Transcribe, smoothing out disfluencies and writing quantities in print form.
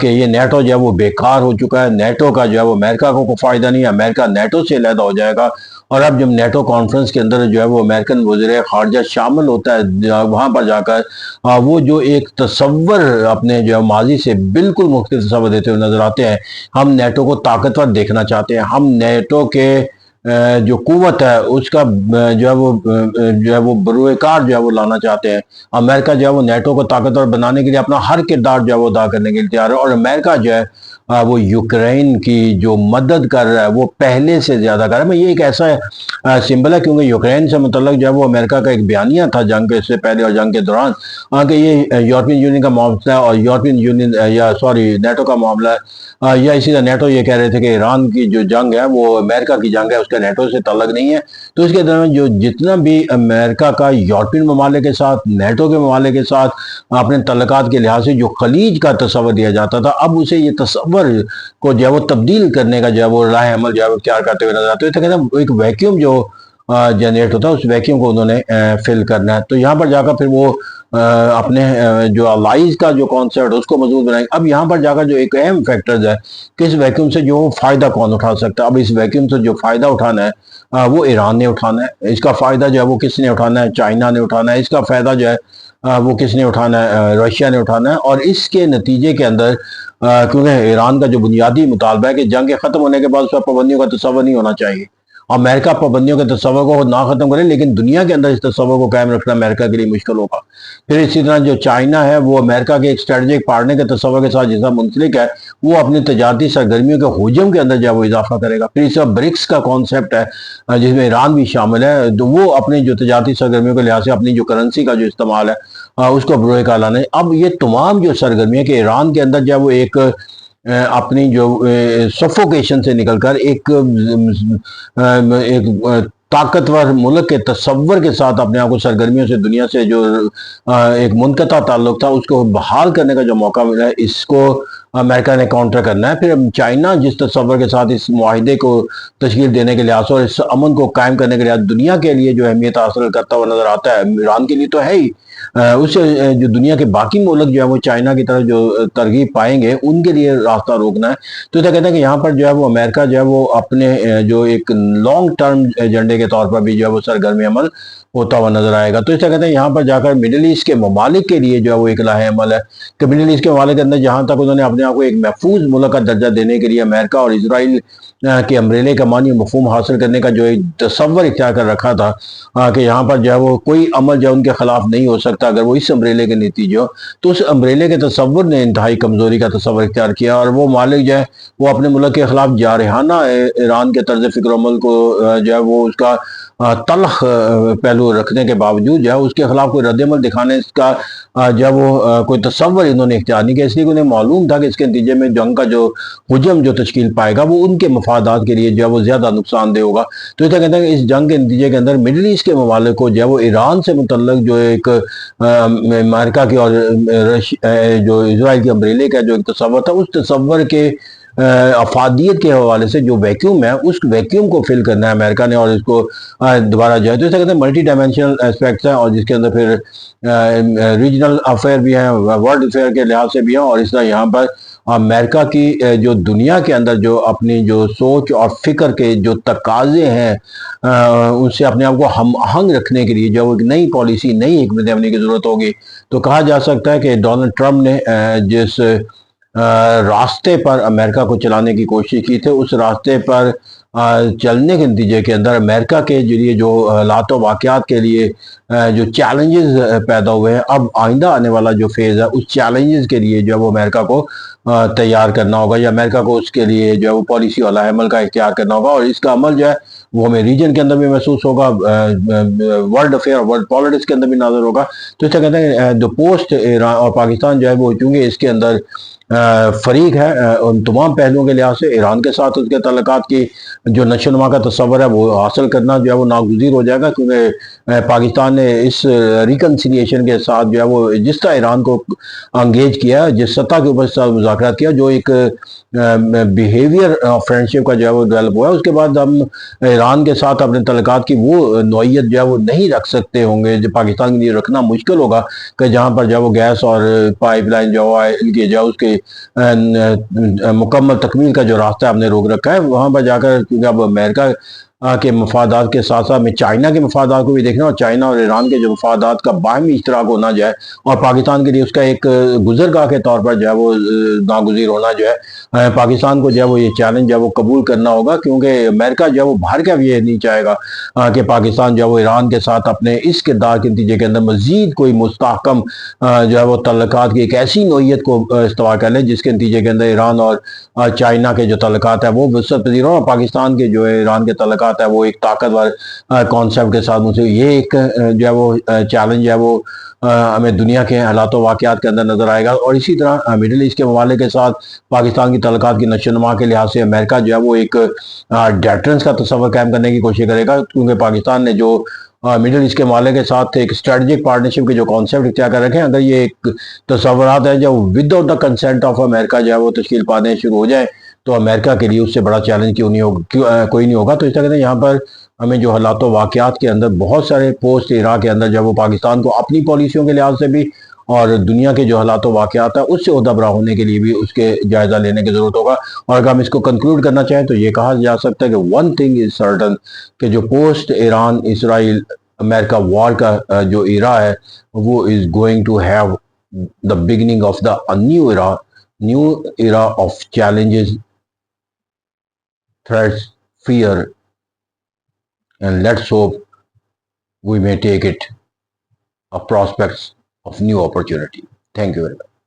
کہ یہ نیٹو جو ہے وہ بیکار ہو چکا ہے، نیٹو کا جو ہے وہ امریکہ کو کوئی فائدہ نہیں ہے، امریکہ نیٹو سے علیحدہ ہو جائے گا۔ اور اب جب نیٹو کانفرنس کے اندر جو ہے وہ امریکن وزیر خارجہ شامل ہوتا ہے، وہاں پر جا کر وہ جو ایک تصور اپنے جو ہے ماضی سے بالکل مختلف تصور دیتے ہوئے نظر آتے ہیں۔ ہم نیٹو کو طاقتور دیکھنا چاہتے ہیں، ہم نیٹو کے جو قوت ہے اس کا جو ہے وہ بروئے کار جو ہے وہ لانا چاہتے ہیں۔ امریکہ جو ہے وہ نیٹو کو طاقتور بنانے کے لیے اپنا ہر کردار جو ہے وہ ادا کرنے کے لیے تیار ہے، اور امریکہ جو ہے وہ یوکرین کی جو مدد کر رہا ہے وہ پہلے سے زیادہ کر رہا ہے۔ یہ ایک ایسا سمبل ہے، کیونکہ یوکرین سے متعلق جو ہے وہ امریکہ کا ایک بیانیہ تھا جنگ سے پہلے اور جنگ کے دوران، کہ یہ یورپین یونین کا معاملہ ہے اور یورپین یونین نیٹو کا معاملہ ہے، یا اسی طرح نیٹو یہ کہہ رہے تھے کہ ایران کی جو جنگ ہے وہ امریکہ کی جنگ ہے، اس کا نیٹو سے تعلق نہیں ہے۔ تو اس کے درمیان جو جتنا بھی امریکہ کا یورپین ممالک کے ساتھ، نیٹو کے ممالک کے ساتھ اپنے تعلقات کے لحاظ سے جو خلیج کا تصور دیا جاتا تھا، اب اسے یہ تصور کو جو ہے وہ تبدیل کرنے کا جو ہے وہ راہ عمل جو ہے وہ اختیار کرتے ہوئے نظر آتے ہیں۔ تو کہتے ہیں ایک ویکیوم جو جنریٹ ہوتا ہے، اس ویکیوم کو انہوں نے فل کرنا ہے۔ تو یہاں پر جا کر پھر وہ اپنے جو الائز کا جو کانسیپٹ اس کو مضبوط بنائیں گے۔ اب یہاں پر جا کر جو ایک اہم فیکٹرز ہے کہ اس ویکیوم سے جو فائدہ کون اٹھا سکتا ہے۔ اب اس ویکیوم سے جو فائدہ اٹھانا ہے وہ ایران نے اٹھانا ہے۔ اس کا فائدہ جو ہے وہ کس نے اٹھانا ہے؟ چائنا نے اٹھانا ہے۔ اس کا فائدہ جو ہے وہ کس نے اٹھانا ہے؟ رشیا نے اٹھانا ہے۔ اور اس کے نتیجے کے اندر کیونکہ ایران کا جو بنیادی مطالبہ ہے کہ جنگ کے ختم ہونے کے بعد اس پر پابندیوں کا تصور نہیں ہونا چاہیے، امریکہ پابندیوں کے تصور کو نہ ختم کرے، لیکن دنیا کے اندر اس تصور کو قائم رکھنا امریکہ کے لیے مشکل ہوگا۔ پھر اسی طرح جو چائنا ہے وہ امریکہ کے ایک اسٹریٹجک پارٹنر کے تصور کے ساتھ جیسا منسلک ہے، وہ اپنی تجارتی سرگرمیوں کے حجم کے اندر جو ہے وہ اضافہ کرے گا۔ پھر اس طرح برکس کا کانسیپٹ ہے جس میں ایران بھی شامل ہے، تو وہ اپنی جو تجارتی سرگرمیوں کے لحاظ سے اپنی جو کرنسی کا جو استعمال ہے اس کو بروئے کار لانا ہے۔ اب یہ تمام جو سرگرمیاں کہ ایران کے اندر جو ہے وہ ایک اپنی جو سفوکیشن سے نکل کر ایک طاقتور ملک کے تصور کے ساتھ اپنے آپ کو سرگرمیوں سے، دنیا سے جو ایک منقطع تعلق تھا اس کو بحال کرنے کا جو موقع ملا ہے، اس کو امریکہ نے کاؤنٹر کرنا ہے۔ پھر چائنا جس تصور کے ساتھ اس معاہدے کو تشکیل دینے کے لحاظ اور اس امن کو قائم کرنے کے لحاظ دنیا کے لیے جو اہمیت حاصل کرتا ہوا نظر آتا ہے، ایران کے لیے تو ہے ہی، اس سے جو دنیا کے باقی ملک جو ہے وہ چائنا کی طرف جو ترغیب پائیں گے ان کے لیے راستہ روکنا ہے۔ تو اسے کہتے ہیں کہ یہاں پر جو ہے وہ امریکہ جو ہے وہ اپنے جو ایک لانگ ٹرم ایجنڈے کے طور پر بھی جو ہے وہ سرگرم عمل ہوتا ہوا نظر آئے گا۔ تو اسے کہتے ہیں یہاں پر جا کر مڈل ایسٹ کے ممالک کے لیے جو ہے وہ ایک راہ عمل ہے کہ مڈل ایسٹ کے ممالک کے اندر جہاں تک انہوں نے اپنے آپ کو ایک محفوظ ملک کا درجہ دینے کے لیے امریکہ اور اسرائیل کے امبریلے کا معنی مفہوم حاصل کرنے کا جو ایک تصور اختیار کر رکھا تھا کہ یہاں پر جو ہے وہ کوئی عمل جو ان کے خلاف نہیں ہو سکتا اگر وہ اس امبریلے کے نتیجے ہو، تو اس امبریلے کے تصور نے انتہائی کمزوری کا تصور اختیار کیا، اور وہ مالک جو ہے وہ اپنے ملک کے خلاف جارحانہ ایران کے طرز فکر و عمل کو جو ہے وہ اس کا تلخ پہلو رکھنے کے باوجود جو ہے اس کے خلاف کوئی رد عمل دکھانے اس کا جو ہے وہ کوئی تصور انہوں نے اختیار نہیں کیا، اس لیے انہیں معلوم تھا کہ اس کے نتیجے میں جنگ کا جو حجم جو تشکیل پائے گا وہ ان کے مفادات کے لیے جو ہے وہ زیادہ نقصان دہ ہوگا۔ تو اسے کہتے ہیں کہ اس جنگ کے نتیجے کے اندر مڈل ایسٹ کے ممالک کو جو ہے وہ ایران سے متعلق جو ایک امریکہ کی اور جو اسرائیل کے امبریلے کا جو ایک تصور تھا، اس تصور کے افادیت کے حوالے سے جو ویکیوم ہے اس ویکیوم کو فل کرنا ہے امریکہ نے، اور اس کو دوبارہ جو ہے تو اسے کہتے ہیں ملٹی ڈائمینشنل اسپیکٹس ہیں، اور جس کے اندر پھر ریجنل افیئر بھی ہیں، ورلڈ افیئر کے لحاظ سے بھی ہیں، اور اس طرح یہاں پر امریکہ کی جو دنیا کے اندر جو اپنی جو سوچ اور فکر کے جو تقاضے ہیں ان سے اپنے آپ کو ہم آہنگ رکھنے کے لیے جو ایک نئی پالیسی، نئی حکمت عملی کی ضرورت ہوگی۔ تو کہا جا سکتا ہے کہ ڈونلڈ ٹرمپ نے جس راستے پر امریکہ کو چلانے کی کوشش کی تھی، اس راستے پر چلنے کے نتیجے کے اندر امریکہ کے لیے جو حالات و واقعات کے لیے جو چیلنجز پیدا ہوئے ہیں، اب آئندہ آنے والا جو فیز ہے اس چیلنجز کے لیے جو ہے وہ امریکہ کو تیار کرنا ہوگا، یا امریکہ کو اس کے لیے جو ہے وہ پالیسی والا عمل کا اختیار کرنا ہوگا، اور اس کا عمل جو ہے وہ ہمیں ریجن کے اندر بھی محسوس ہوگا، ورلڈ افیئر، ورلڈ پالیٹکس کے اندر بھی نظر ہوگا۔ تو اس سے کہتے ہیں جو پوسٹ ایران اور پاکستان جو ہے وہ چونکہ اس کے اندر فریق ہے ان تمام پہلوؤں کے لحاظ سے، ایران کے ساتھ اس کے تعلقات کی جو نشو و نما کا تصور ہے وہ حاصل کرنا جو ہے وہ ناگزیر ہو جائے گا، کیونکہ پاکستان نے اس ریکنسیلیشن کے ساتھ جو ہے وہ جس طرح ایران کو انگیج کیا، جس سطح کے اوپر مذاکرات کیا، جو ایک بیہیویئر فرینڈشپ کا جو ہے وہ ڈیولپ ہوا ہے، اس کے بعد ہم ایران کے ساتھ اپنے تعلقات کی وہ نوعیت جو ہے وہ نہیں رکھ سکتے ہوں گے، جو پاکستان کے لیے رکھنا مشکل ہوگا کہ جہاں پر جو ہے وہ گیس اور پائپ لائن جو ہے ان کی جو اس کے مکمل تکمیل کا جو راستہ ہم نے روک رکھا ہے وہاں پر جا کر، کیونکہ اب امریکہ کے مفادات کے ساتھ ساتھ میں چائنا کے مفادات کو بھی دیکھنا، اور چائنا اور ایران کے جو مفادات کا باہمی اشتراک ہونا جو ہے، اور پاکستان کے لیے اس کا ایک گزرگاہ کے طور پر جو ہے وہ ناگزیر ہونا جو ہے، پاکستان کو جو ہے وہ یہ چیلنج جو ہے وہ قبول کرنا ہوگا، کیونکہ امریکہ جو ہے وہ باہر کا بھی یہ نہیں چاہے گا کہ پاکستان جو ہے وہ ایران کے ساتھ اپنے اس کردار کے نتیجے کے اندر مزید کوئی مستحکم جو ہے وہ تعلقات کی ایک ایسی نوعیت کو استوار کر لے جس کے نتیجے کے اندر ایران اور چائنا کے جو تعلقات ہیں وہ وسعت پذیر ہوں، اور پاکستان کے جو ہے ایران کے تعلقات ہیں وہ ایک طاقتور کانسیپٹ کے ساتھ یہ ایک جو ہے وہ چیلنج ہے وہ ہمیں دنیا کے حالات و واقعات کے اندر نظر آئے گا۔ اور اسی طرح مڈل ایسٹ کے ممالک کے ساتھ پاکستان کی تعلقات کی نشو و نما کے لحاظ سے امریکہ جو ہے وہ ایک ڈیٹرنس کا تصور قائم کرنے کی کوشش کرے گا، کیونکہ پاکستان نے جو مڈل ایسٹ کے ممالک کے ساتھ ایک اسٹریٹجک پارٹنرشپ کے جو کانسیپٹ اختیار کر رکھے ہیں، اگر یہ ایک تصورات ہے جو without the consent of America جو ہے وہ تشکیل پانے شروع ہو جائیں، تو امریکہ کے لیے اس سے بڑا چیلنج کوئی نہیں ہوگا۔ تو اس طرح کہتے ہیں یہاں پر ہمیں جو حالات و واقعات کے اندر بہت سارے پوسٹ عراق کے اندر جو وہ پاکستان کو اپنی پالیسیوں کے لحاظ سے بھی اور دنیا کے جو حالات و واقعات ہیں اس سے عہدہ برا ہونے کے لیے بھی اس کے جائزہ لینے کی ضرورت ہوگا۔ اور اگر ہم اس کو کنکلوڈ کرنا چاہیں تو یہ کہا جا سکتا ہے کہ ون تھنگ از سرٹن، کہ جو پوسٹ ایران اسرائیل امریکہ وار کا جو ایرا ہے وہ is going to have the beginning of the new era of challenges, threats, fear, and let's hope we may take it a prospects of new opportunity. Thank you very much.